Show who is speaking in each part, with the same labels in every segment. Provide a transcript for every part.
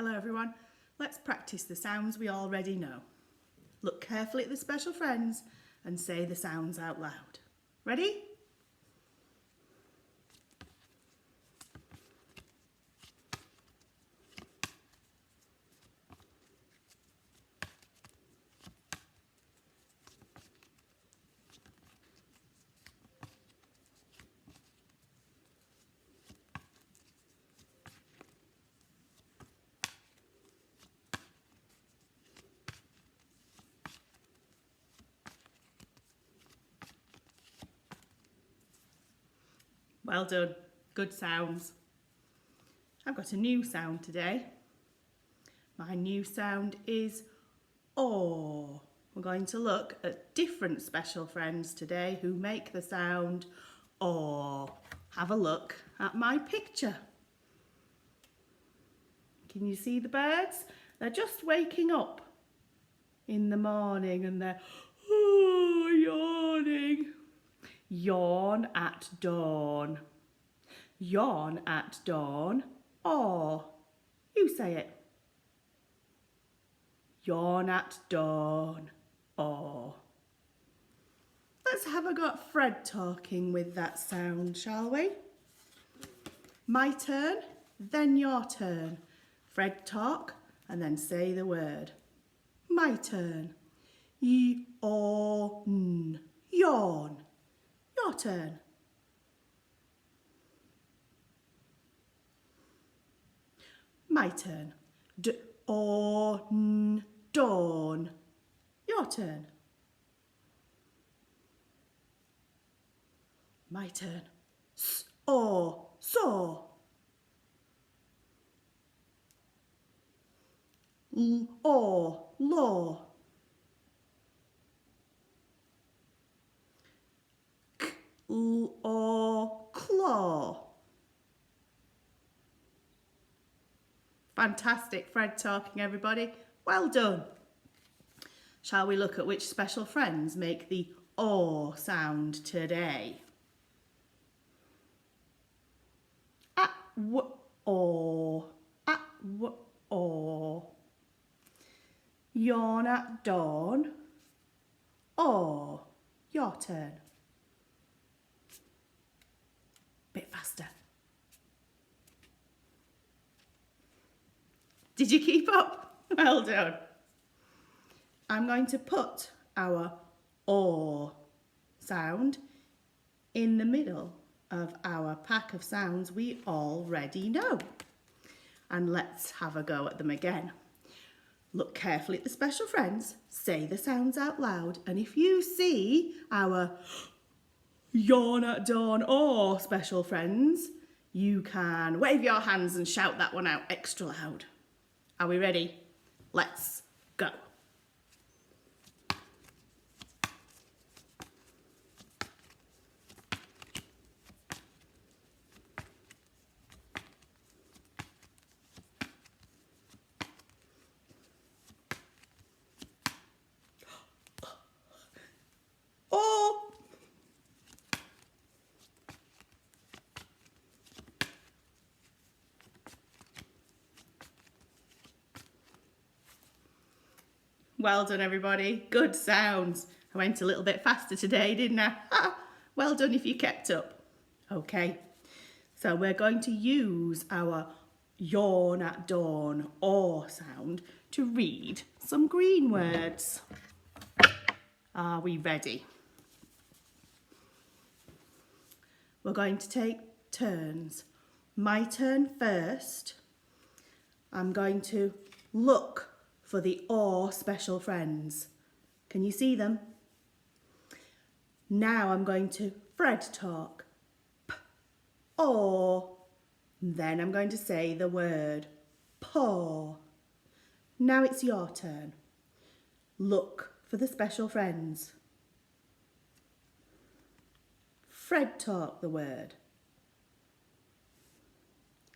Speaker 1: Hello everyone, let's practice the sounds we already know. Look carefully at the special friends and say the sounds out loud. Ready? Well done, good sounds. I've got a new sound today. My new sound is OR. We're going to look at different special friends today who make the sound OR. Have a look at my picture. Can you see the birds? They're just waking up in the morning and they're yawning. Yawn at dawn. Yawn at dawn. Or. You say it. Yawn at dawn. Or. Let's have a go at Fred talking with that sound, shall we? My turn, then your turn. Fred talk and then say the word. My turn. Yawn. Yawn. Your turn. My turn. Dawn. Dawn. Your turn. My turn. Saw. Saw. Law. Claw. Fantastic Fred talking, everybody. Well done. Shall we look at which special friends make the OR sound today? Or. Or. Yawn at dawn. Or. Your turn. Bit faster. Did you keep up? Well done. I'm going to put our OR sound in the middle of our pack of sounds we already know. And let's have a go at them again. Look carefully at the special friends, say the sounds out loud, and if you see our yawn at dawn or special friends, you can wave your hands and shout that one out extra loud. Are we ready? Let's go. Well done, everybody. Good sounds. I went a little bit faster today, didn't I? Well done if you kept up. Okay, so we're going to use our yawn at dawn or sound to read some green words. Are we ready? We're going to take turns. My turn first. I'm going to look for the OR special friends. Can you see them? Now I'm going to Fred talk. P, or. Then I'm going to say the word paw. Now it's your turn. Look for the special friends. Fred talk the word.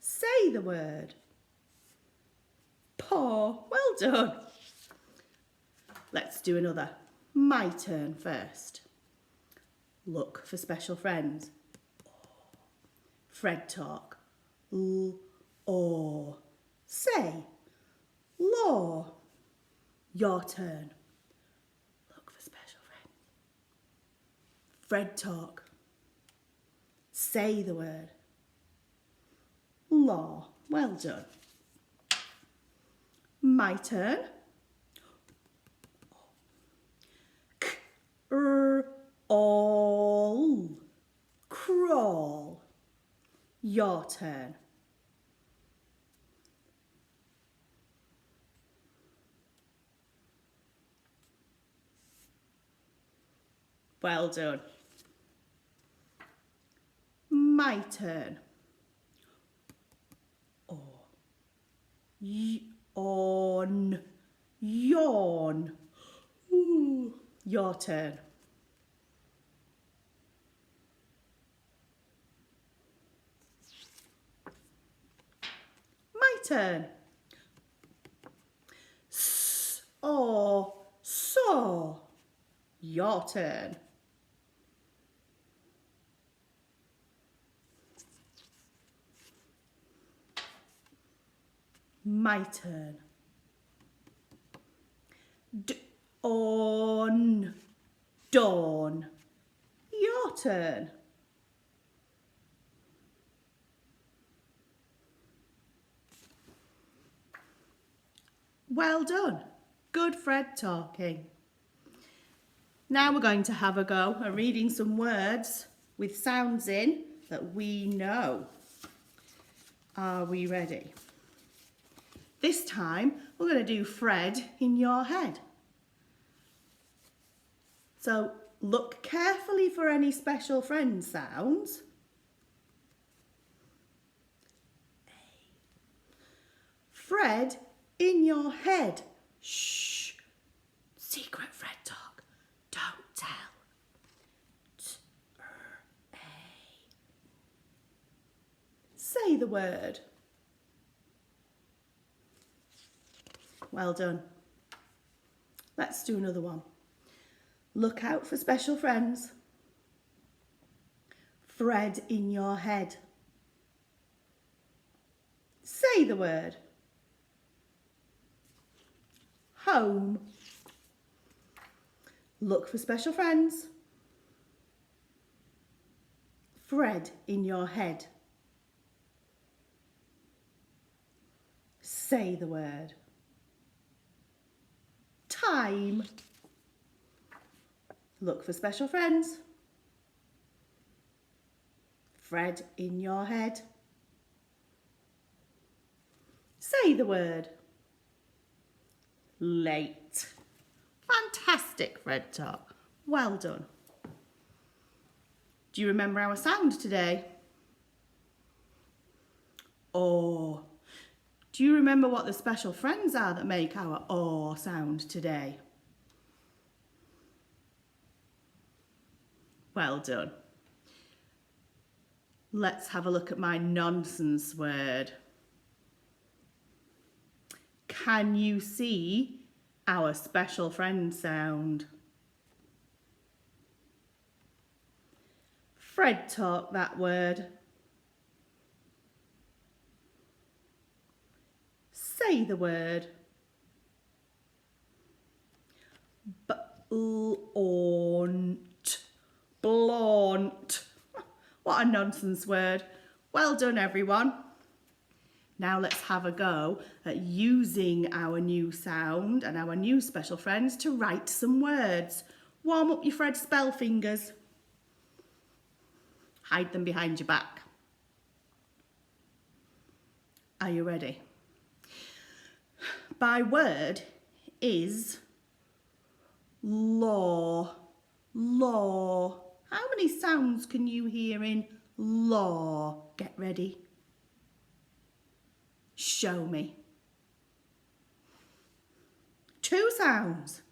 Speaker 1: Say the word. Paw. Well done. Let's do another. My turn first. Look for special friends. Fred talk. Or. Say. Your turn. Look for special friends. Fred talk. Say the word. Law. Well done. My turn. All. Crawl. Your turn. Well done. My turn. On. Yawn. Ooh. Your turn. My turn. Saw. Your turn. My turn. On. Dawn. Your turn. Well done. Good Fred talking. Now we're going to have a go at reading some words with sounds in that we know. Are we ready? This time we're going to do Fred in your head. So look carefully for any special friend sounds. Fred in your head. Shh. Secret Fred talk. Don't tell. Say the word. Well done. Let's do another one. Look out for special friends. Fred in your head. Say the word. Home. Look for special friends. Fred in your head. Say the word. Time. Look for special friends. Fred in your head. Say the word. Late. Fantastic, Fred talk. Well done. Do you remember our sound today? Or. Do you remember what the special friends are that make our or sound today? Well done. Let's have a look at my nonsense word. Can you see our special friend sound? Fred talk that word. Say the word. Blunt. Blunt. What a nonsense word. Well done, everyone. Now let's have a go at using our new sound and our new special friends to write some words. Warm up your Fred spell fingers. Hide them behind your back. Are you ready? My word is law. Law. How many sounds can you hear in law? Get ready. Show me. 2 sounds.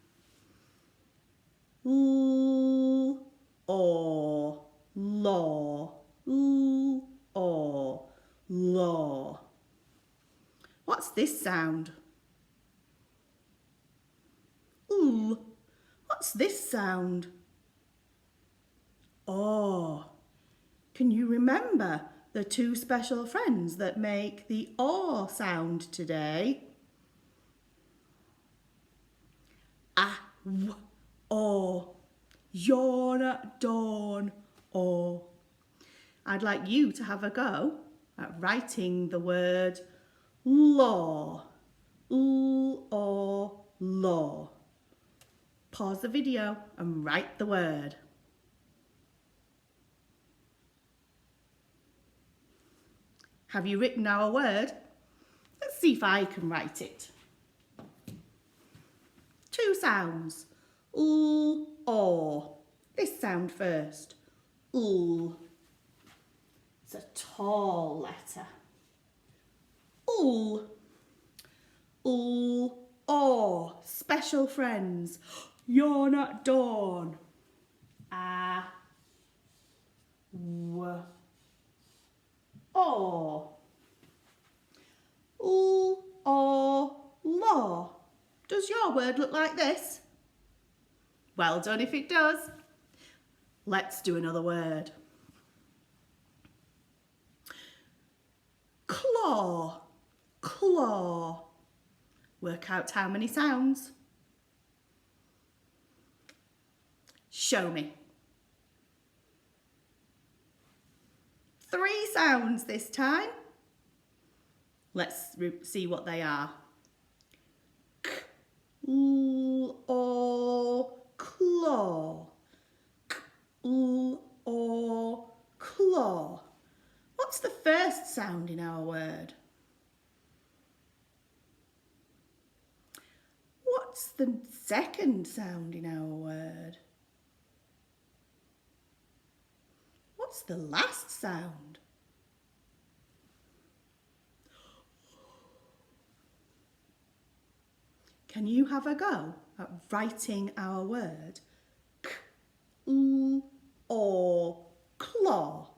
Speaker 1: L, or, law. L, or, law. What's this sound? L. What's this sound? Oh. Can you remember the 2 special friends that make the or sound today? w, or. You're not dawn, or. I'd like you to have a go at writing the word law. Or law. Pause the video and write the word. Have you written our word? Let's see if I can write it. Two sounds. Or. This sound first. It's a tall letter. Or. Special friends. You're not dawn. Or. Or. Law. Does your word look like this? Well done if it does. Let's do another word. Claw. Claw. Work out how many sounds. Show me. 3 sounds this time. Let's see what they are. Or claw. Or claw. What's the first sound in our word? What's the second sound in our word? What's the last sound? Can you have a go at writing our word? Or claw.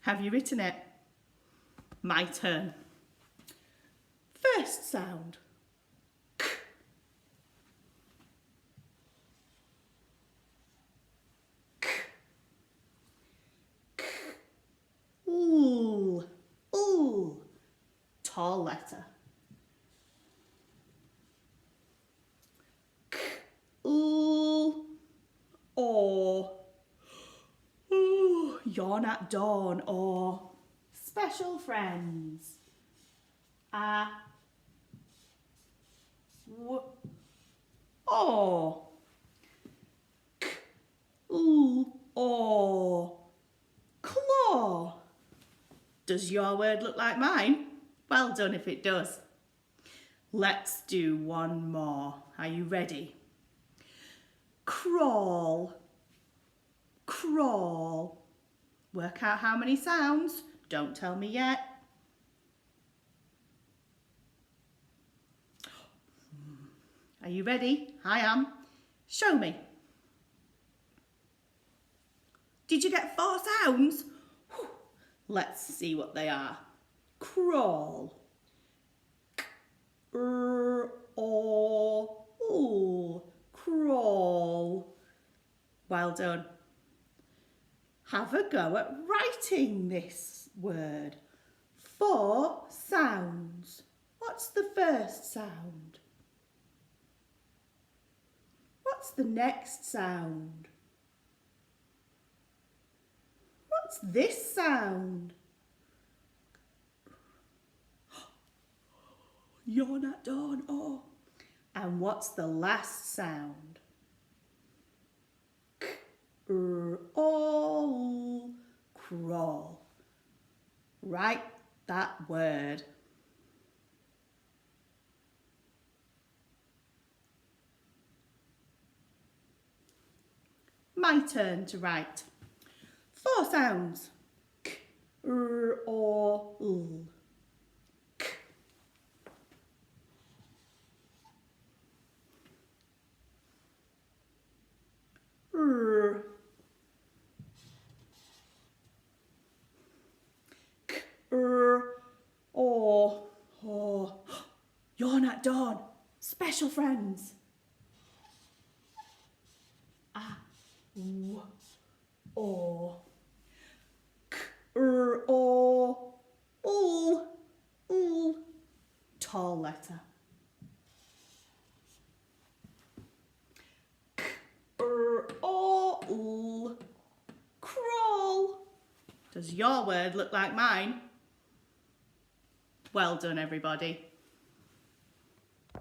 Speaker 1: Have you written it? My turn. First sound. Tall letter. Or. You're not dawn, or. Special friends. Or. Or. Claw. Does your word look like mine? Well done if it does. Let's do one more. Are you ready? Crawl. Crawl. Work out how many sounds. Don't tell me yet. Are you ready? I am. Show me. Did you get 4 sounds? Let's see what they are. Crawl. Crawl. Well done. Have a go at writing this word. 4 sounds. What's the first sound? What's the next sound? What's this sound? You're not dawn, or. And what's the last sound? All. Crawl. Write that word. My turn to write. 4 sounds. K, or, l. K. R. K, or. You're not dawn. Special friends. Or. K, or. tall letter. K-r-o-l. Crawl. Does your word look like mine? Well done, everybody.